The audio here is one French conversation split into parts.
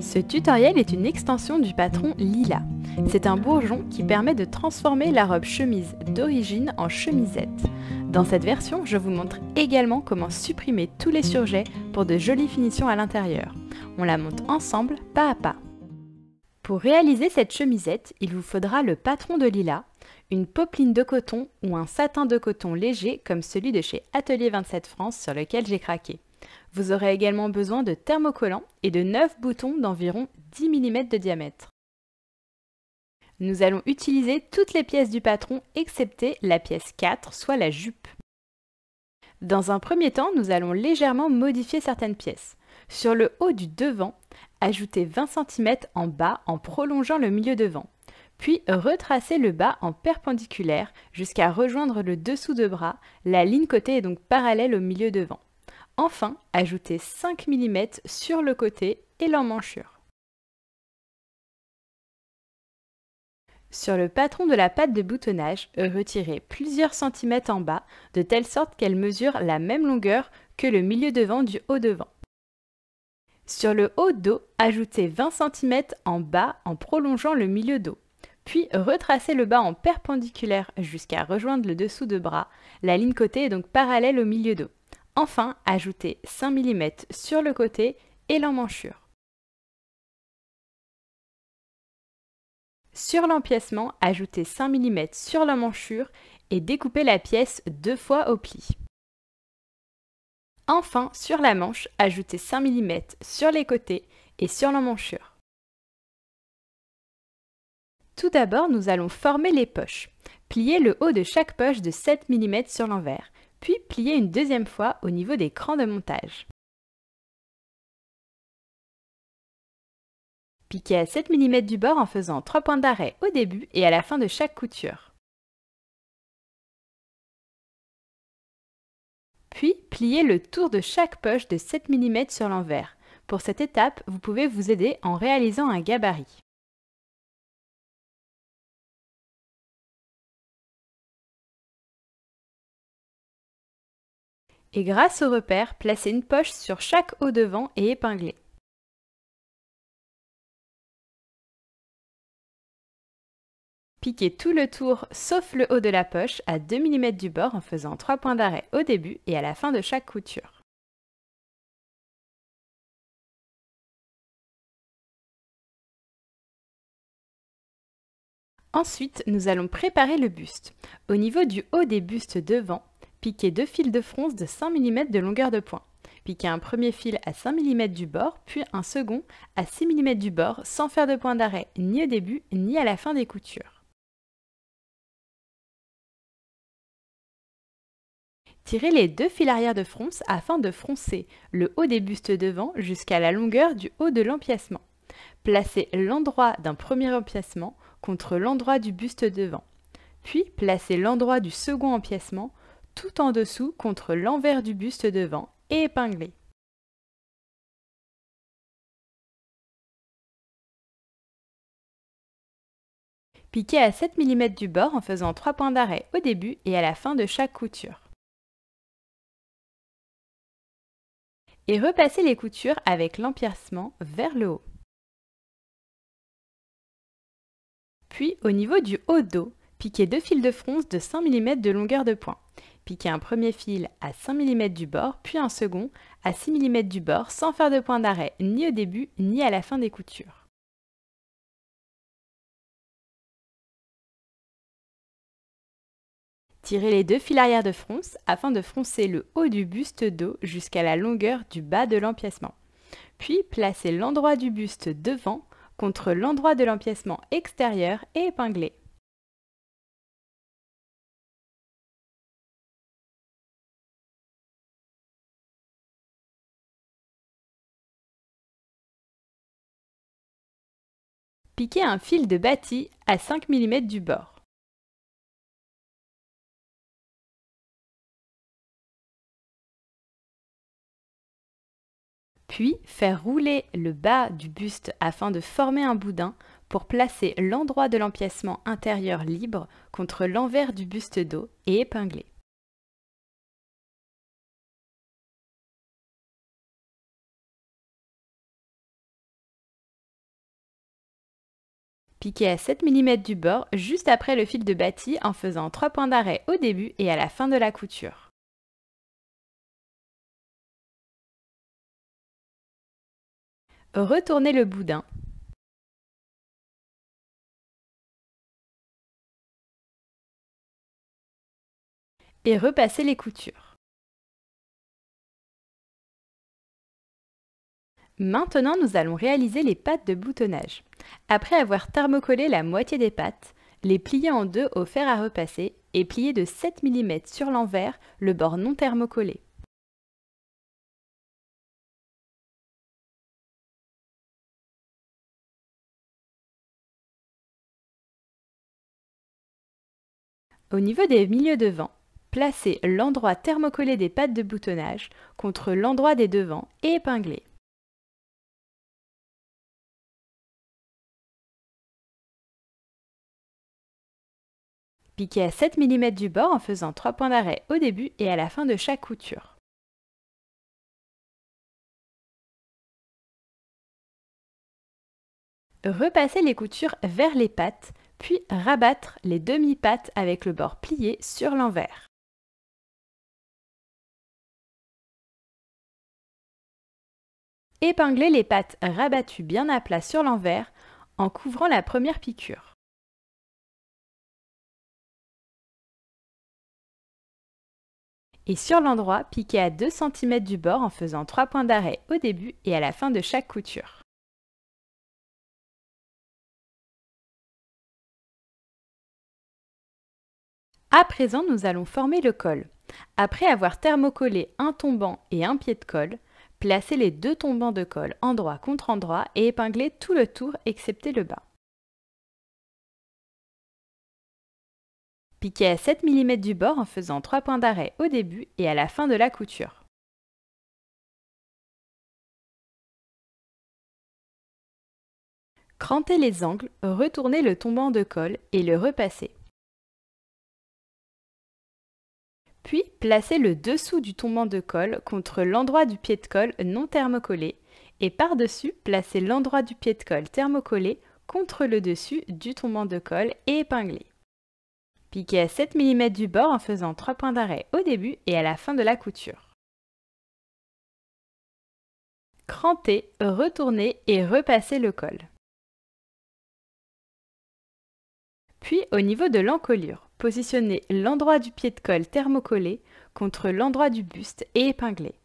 Ce tutoriel est une extension du patron Lila. C'est un bourgeon qui permet de transformer la robe chemise d'origine en chemisette. Dans cette version, je vous montre également comment supprimer tous les surjets pour de jolies finitions à l'intérieur. On la monte ensemble, pas à pas. Pour réaliser cette chemisette, il vous faudra le patron de Lila, une popeline de coton ou un satin de coton léger comme celui de chez Atelier 27 France sur lequel j'ai craqué. Vous aurez également besoin de thermocollants et de 9 boutons d'environ 10 mm de diamètre. Nous allons utiliser toutes les pièces du patron excepté la pièce 4, soit la jupe. Dans un premier temps, nous allons légèrement modifier certaines pièces. Sur le haut du devant, ajoutez 20 cm en bas en prolongeant le milieu devant. Puis retracez le bas en perpendiculaire jusqu'à rejoindre le dessous de bras. La ligne côté est donc parallèle au milieu devant. Enfin, ajoutez 5 mm sur le côté et l'emmanchure. Sur le patron de la patte de boutonnage, retirez plusieurs centimètres en bas, de telle sorte qu'elle mesure la même longueur que le milieu devant du haut devant. Sur le haut dos, ajoutez 20 cm en bas en prolongeant le milieu dos. Puis retracez le bas en perpendiculaire jusqu'à rejoindre le dessous de bras. La ligne côté est donc parallèle au milieu dos. Enfin, ajoutez 5 mm sur le côté et l'emmanchure. Sur l'empiècement, ajoutez 5 mm sur l'emmanchure et découpez la pièce 2 fois au pli. Enfin, sur la manche, ajoutez 5 mm sur les côtés et sur l'emmanchure. Tout d'abord, nous allons former les poches. Pliez le haut de chaque poche de 7 mm sur l'envers, puis pliez une deuxième fois au niveau des crans de montage. Piquez à 7 mm du bord en faisant 3 points d'arrêt au début et à la fin de chaque couture. Puis, pliez le tour de chaque poche de 7 mm sur l'envers. Pour cette étape, vous pouvez vous aider en réalisant un gabarit. Et grâce au repère, placez une poche sur chaque haut devant et épinglez. Piquez tout le tour sauf le haut de la poche à 2 mm du bord en faisant 3 points d'arrêt au début et à la fin de chaque couture. Ensuite, nous allons préparer le buste. Au niveau du haut des bustes devant, piquez 2 fils de fronce de 5 mm de longueur de point. Piquez un premier fil à 5 mm du bord, puis un second à 6 mm du bord sans faire de point d'arrêt ni au début ni à la fin des coutures. Tirez les 2 fils arrière de fronce afin de froncer le haut des bustes devant jusqu'à la longueur du haut de l'empiècement. Placez l'endroit d'un premier empiècement contre l'endroit du buste devant. Puis placez l'endroit du second empiècement tout en dessous contre l'envers du buste devant et épinglez. Piquez à 7 mm du bord en faisant 3 points d'arrêt au début et à la fin de chaque couture. Et repassez les coutures avec l'empiècement vers le haut. Puis, au niveau du haut dos, piquez 2 fils de fronce de 5 mm de longueur de point. Piquez un premier fil à 5 mm du bord, puis un second à 6 mm du bord sans faire de point d'arrêt ni au début ni à la fin des coutures. Tirez les 2 fils arrière de fronce afin de froncer le haut du buste dos jusqu'à la longueur du bas de l'empiècement. Puis placez l'endroit du buste devant contre l'endroit de l'empiècement extérieur et épinglez. Piquez un fil de bâti à 5 mm du bord. Puis, faire rouler le bas du buste afin de former un boudin pour placer l'endroit de l'empiècement intérieur libre contre l'envers du buste dos et épingler. Piquez à 7 mm du bord juste après le fil de bâti en faisant 3 points d'arrêt au début et à la fin de la couture. Retournez le boudin. Et repassez les coutures. Maintenant, nous allons réaliser les pattes de boutonnage. Après avoir thermocollé la moitié des pattes, les plier en deux au fer à repasser et plier de 7 mm sur l'envers le bord non thermocollé. Au niveau des milieux devants, placez l'endroit thermocollé des pattes de boutonnage contre l'endroit des devants et épinglez. Piquez à 7 mm du bord en faisant 3 points d'arrêt au début et à la fin de chaque couture. Repassez les coutures vers les pattes, puis rabattre les demi-pattes avec le bord plié sur l'envers. Épinglez les pattes rabattues bien à plat sur l'envers en couvrant la première piqûre. Et sur l'endroit, piquez à 2 cm du bord en faisant 3 points d'arrêt au début et à la fin de chaque couture. À présent, nous allons former le col. Après avoir thermocollé un tombant et un pied de colle, placez les deux tombants de colle endroit contre endroit et épinglez tout le tour excepté le bas. Piquez à 7 mm du bord en faisant 3 points d'arrêt au début et à la fin de la couture. Crantez les angles, retournez le tombant de colle et le repassez. Puis, placez le dessous du tombant de colle contre l'endroit du pied de colle non thermocollé et par-dessus, placez l'endroit du pied de colle thermocollé contre le dessus du tombant de colle et épinglez. Piquez à 7 mm du bord en faisant 3 points d'arrêt au début et à la fin de la couture. Crantez, retournez et repassez le col. Puis, au niveau de l'encolure, positionnez l'endroit du pied de colle thermocollé contre l'endroit du buste et épinglez.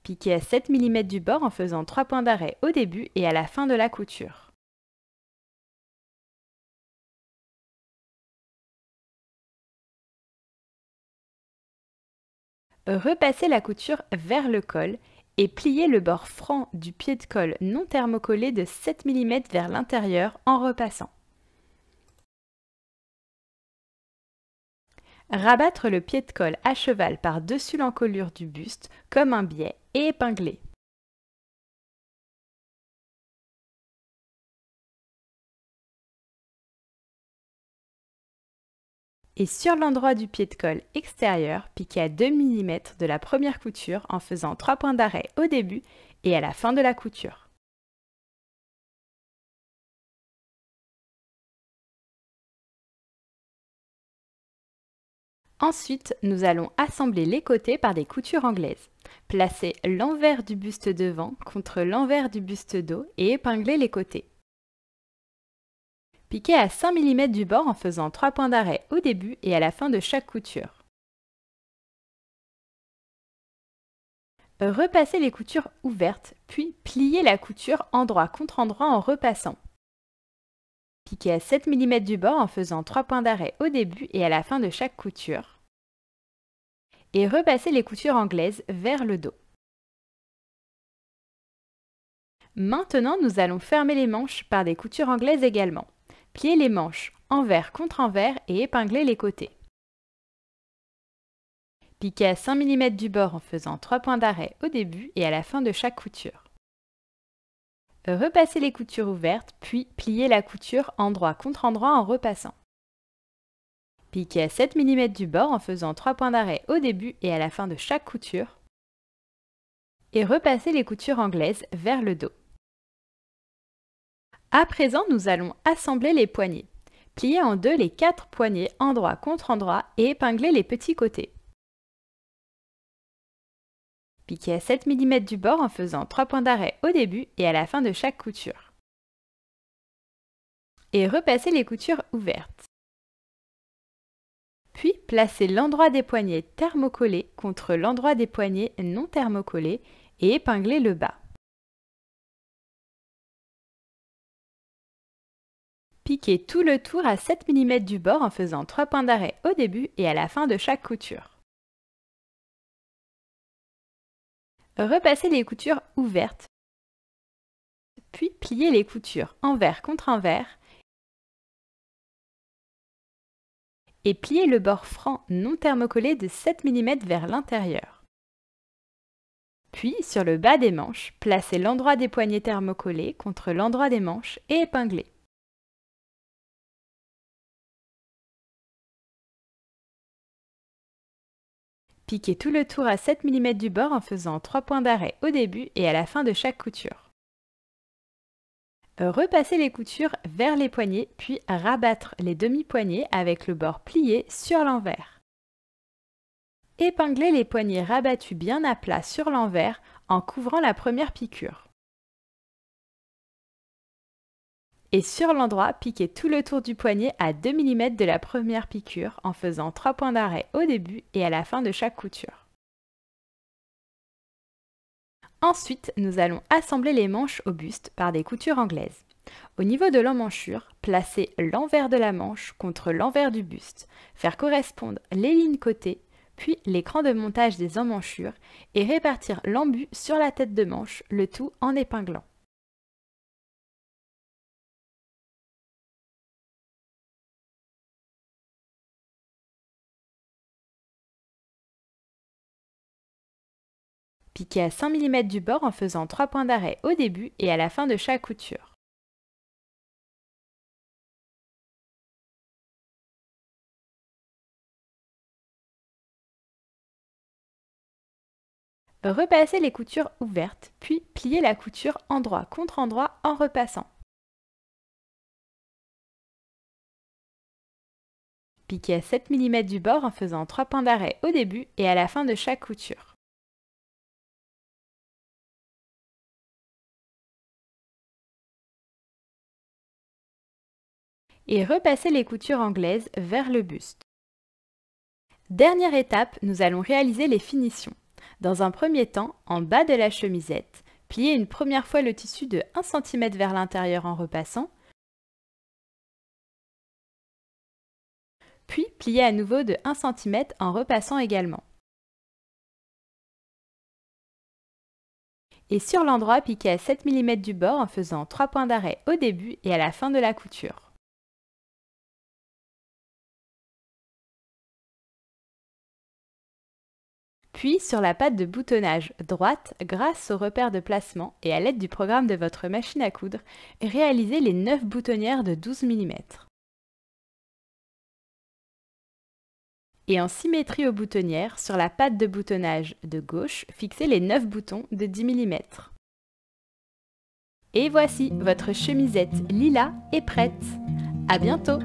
Piquez à 7 mm du bord en faisant 3 points d'arrêt au début et à la fin de la couture. Repassez la couture vers le col et pliez le bord franc du pied de colle non thermocollé de 7 mm vers l'intérieur en repassant. Rabattre le pied de colle à cheval par-dessus l'encolure du buste comme un biais et épingler. Et sur l'endroit du pied de colle extérieur, piquez à 2 mm de la première couture en faisant 3 points d'arrêt au début et à la fin de la couture. Ensuite, nous allons assembler les côtés par des coutures anglaises. Placez l'envers du buste devant contre l'envers du buste dos et épinglez les côtés. Piquez à 5 mm du bord en faisant 3 points d'arrêt au début et à la fin de chaque couture. Repassez les coutures ouvertes, puis pliez la couture endroit contre endroit en repassant. Piquez à 7 mm du bord en faisant 3 points d'arrêt au début et à la fin de chaque couture. Et repassez les coutures anglaises vers le dos. Maintenant, nous allons fermer les manches par des coutures anglaises également. Pliez les manches envers contre envers et épinglez les côtés. Piquez à 5 mm du bord en faisant 3 points d'arrêt au début et à la fin de chaque couture. Repassez les coutures ouvertes, puis pliez la couture endroit contre endroit en repassant. Piquez à 7 mm du bord en faisant 3 points d'arrêt au début et à la fin de chaque couture. Et repassez les coutures anglaises vers le dos. À présent, nous allons assembler les poignets. Pliez en deux les 4 poignets endroit contre endroit et épinglez les petits côtés. Piquez à 7 mm du bord en faisant 3 points d'arrêt au début et à la fin de chaque couture. Et repassez les coutures ouvertes. Puis, placez l'endroit des poignets thermocollés contre l'endroit des poignets non thermocollés et épinglez le bas. Piquez tout le tour à 7 mm du bord en faisant 3 points d'arrêt au début et à la fin de chaque couture. Repassez les coutures ouvertes, puis pliez les coutures envers contre envers et pliez le bord franc non thermocollé de 7 mm vers l'intérieur. Puis, sur le bas des manches, placez l'endroit des poignets thermocollés contre l'endroit des manches et épinglez. Piquez tout le tour à 7 mm du bord en faisant 3 points d'arrêt au début et à la fin de chaque couture. Repassez les coutures vers les poignets, puis rabattre les demi-poignets avec le bord plié sur l'envers. Épinglez les poignets rabattus bien à plat sur l'envers en couvrant la première piqûre. Et sur l'endroit, piquez tout le tour du poignet à 2 mm de la première piqûre en faisant 3 points d'arrêt au début et à la fin de chaque couture. Ensuite, nous allons assembler les manches au buste par des coutures anglaises. Au niveau de l'emmanchure, placez l'envers de la manche contre l'envers du buste, faire correspondre les lignes côté, puis l'écran de montage des emmanchures et répartir l'embu sur la tête de manche, le tout en épinglant. Piquez à 5 mm du bord en faisant 3 points d'arrêt au début et à la fin de chaque couture. Repassez les coutures ouvertes, puis pliez la couture endroit contre endroit en repassant. Piquez à 7 mm du bord en faisant 3 points d'arrêt au début et à la fin de chaque couture. Et repassez les coutures anglaises vers le buste. Dernière étape, nous allons réaliser les finitions. Dans un premier temps, en bas de la chemisette, pliez une première fois le tissu de 1 cm vers l'intérieur en repassant, puis pliez à nouveau de 1 cm en repassant également. Et sur l'endroit, piquez à 7 mm du bord en faisant 3 points d'arrêt au début et à la fin de la couture. Puis, sur la patte de boutonnage droite, grâce au repère de placement et à l'aide du programme de votre machine à coudre, réalisez les 9 boutonnières de 12 mm. Et en symétrie aux boutonnières, sur la patte de boutonnage de gauche, fixez les 9 boutons de 10 mm. Et voici, votre chemisette lilas est prête. À bientôt!